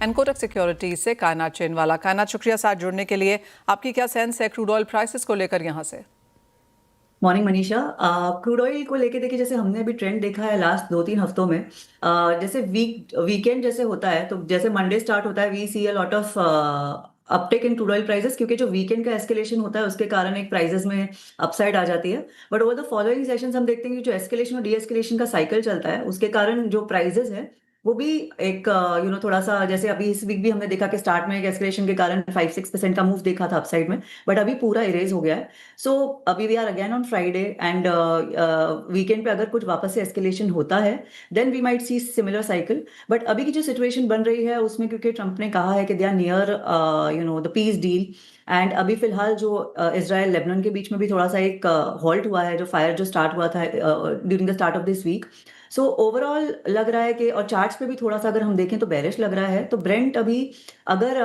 And Kotak securities से कायनात चेनवाला। कायनात, शुक्रिया साथ जुड़ने के लिए। आपकी क्या सेंस है क्रूड ऑयल प्राइसेस को लेकर यहाँ से? मॉर्निंग मनीषा। क्रूड ऑयल को लेके देखिए, जैसे हमने अभी ट्रेंड देखा है लास्ट 2-3 हफ्तों में। जैसे वीकेंड जैसे होता है, तो जैसे मंडे स्टार्ट होता है, we see a lot of uptake in crude oil prices, क्योंकि जो वीकेंड का एस्केलेशन होता है उसके कारण एक प्राइसेस में अपसाइड आ जाती है। But over the following sessions हम देखते हैं कि जो एस्केलेशन और डी एस्केलेशन का साइकिल चलता है उसके कारण जो प्राइसेस है वो भी एक थोड़ा सा, जैसे अभी इस वीक भी हमने देखा कि स्टार्ट में एक एस्केलेशन के कारण 5-6% का मूव देखा था अपसाइड में, बट अभी पूरा इरेज हो गया है। सो अभी we are again on Friday and weekend पे अगर कुछ वापस से एस्केलेशन होता है then we might see similar cycle. But अभी की जो सिचुएशन बन रही है उसमें, क्योंकि ट्रंप ने कहा है कि they are near the peace deal, and अभी फिलहाल जो इसराइल लेबनान के बीच में भी थोड़ा सा एक हॉल्ट हुआ है, जो फायर जो स्टार्ट हुआ था during the start of this week. So overall लग रहा है कि, और चार्ट्स पे भी थोड़ा सा अगर हम देखें तो बेरिश लग रहा है। तो ब्रेंट अभी अगर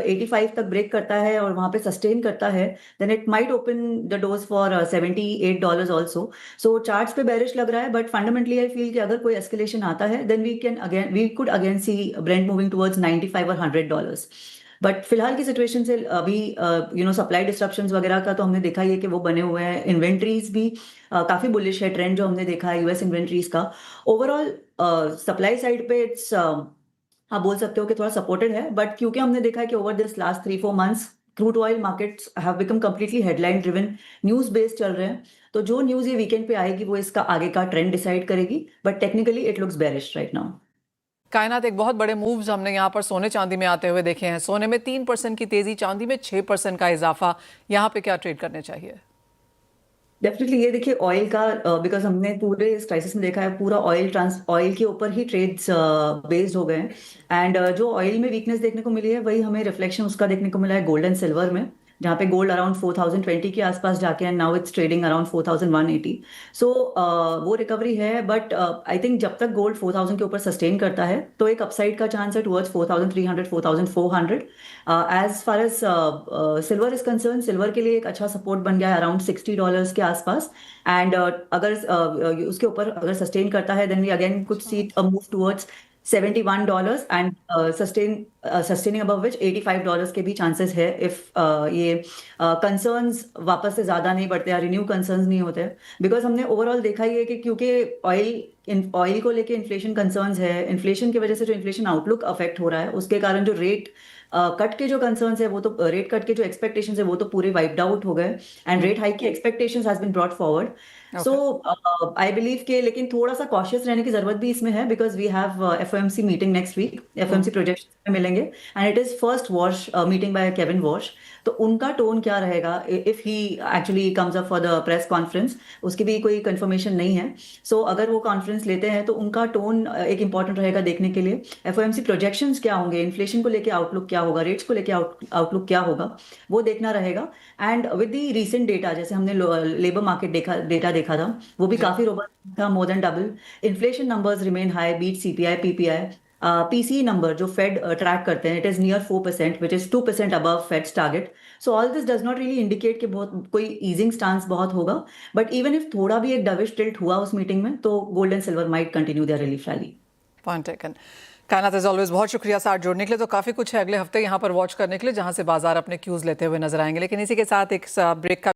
85 तक ब्रेक करता है और वहां पे सस्टेन करता है then it might open the doors for $78 also. So charts पे bearish लग रहा है, but fundamentally I feel कि अगर कोई escalation आता है then we could again see Brent moving towards 95 or $100. But फिलहाल की सिचुएशन से अभी सप्लाई डिस्ट्रप्शंस वगैरह का तो हमने देखा ही है कि वो बने हुए हैं। इन्वेंट्रीज भी काफी बुलिश है, ट्रेंड जो हमने देखा है यूएस इन्वेंट्रीज का। ओवरऑल सप्लाई साइड पे इट्स, आप बोल सकते हो कि थोड़ा सपोर्टेड है, बट क्योंकि हमने देखा है कि over this last 3-4 months crude oil markets have become completely headline driven, news based चल रहे हैं। तो जो न्यूज ये वीकेंड पे आएगी वो इसका आगे का ट्रेंड डिसाइड करेगी, but technically it looks bearish right now. कायनात, एक बहुत बड़े मूव्स हमने यहाँ पर सोने चांदी में आते हुए देखे हैं। सोने में 3% की तेजी, चांदी में 6% का इजाफा। यहाँ पे क्या ट्रेड करने चाहिए? डेफिनेटली ये देखिए ऑयल का, बिकॉज हमने पूरे इस क्राइसिस में देखा है पूरा ऑयल के ऊपर ही ट्रेड्स बेस्ड हो गए हैं। एंड जो ऑयल में वीकनेस देखने को मिली है वही हमें रिफ्लेक्शन उसका देखने को मिला है गोल्ड एंड सिल्वर में, जहाँ पे गोल्ड अराउंड 4020 के आसपास जाके and now it's trading around 4180। सो वो रिकवरी है, बट आई थिंक जब तक गोल्ड 4000 के ऊपर सस्टेन करता है तो एक अपसाइड का चांस है towards 4300 4400। As far as silver is concerned, silver के लिए एक अच्छा सपोर्ट बन गया है अराउंड $60 के आसपास। एंड अगर उसके ऊपर अगर सस्टेन करता है then we again could see a move towards $71 and sustaining above which $85 के भी चांसेस है इफ ये कंसर्न्स वापस से ज्यादा नहीं बढ़ते या रिन्यू कंसर्न्स नहीं होते। बिकॉज हमने ओवरऑल देखा ही है कि क्योंकि ऑयल को लेके इन्फ्लेशन कंसर्न्स है, इन्फ्लेशन की वजह से जो इन्फ्लेशन आउटलुक अफेक्ट हो रहा है उसके कारण जो रेट कट के जो कंसर्न्स है वो तो, रेट कट के जो एक्सपेक्टेशंस है वो तो पूरे वाइप्ड आउट हो गए, एंड रेट हाइक की expectations has been brought forward. So I believe के, लेकिन थोड़ा सा कॉशियस रहने की जरूरत भी इसमें है, because we have FOMC meeting next week, FOMC projection में मिलेंगे, and it is first Warsh meeting by Kevin Warsh. तो उनका टोन क्या रहेगा if he actually comes up for the press conference, उसकी भी कोई कंफर्मेशन नहीं है। सो अगर वो कॉन्फ्रेंस लेते हैं तो उनका टोन एक इंपॉर्टेंट रहेगा देखने के लिए। एफओएमसी प्रोजेक्शंस क्या होंगे, इन्फ्लेशन को लेके आउटलुक क्या होगा, रेट्स को लेके आउटलुक क्या होगा, वो देखना रहेगा। And with the recent data, जैसे हमने लेबर मार्केट डेटा देखा था, वो भी काफी रोबस्ट था, more than double. Inflation numbers remain high, beat CPI PPI. PC number जो फेड ट्रैक करते हैं, it is near 4%, which is 2% above Fed's target. So all this does not really indicate कि बहुत कोई ईजिंग स्टांस बहुत होगा, but even if थोड़ा भी एक डविश टिल्ट हुआ उस मीटिंग में तो gold and silver might continue their relief rally. Point taken. Kaynat, as always बहुत शुक्रिया साथ जुड़ने के लिए। तो काफी कुछ है अगले हफ्ते यहाँ पर वॉच करने के लिए, जहां से बाजार अपने क्यूज लेते हुए नजर आएंगे। लेकिन इसी के साथ एक ब्रेक का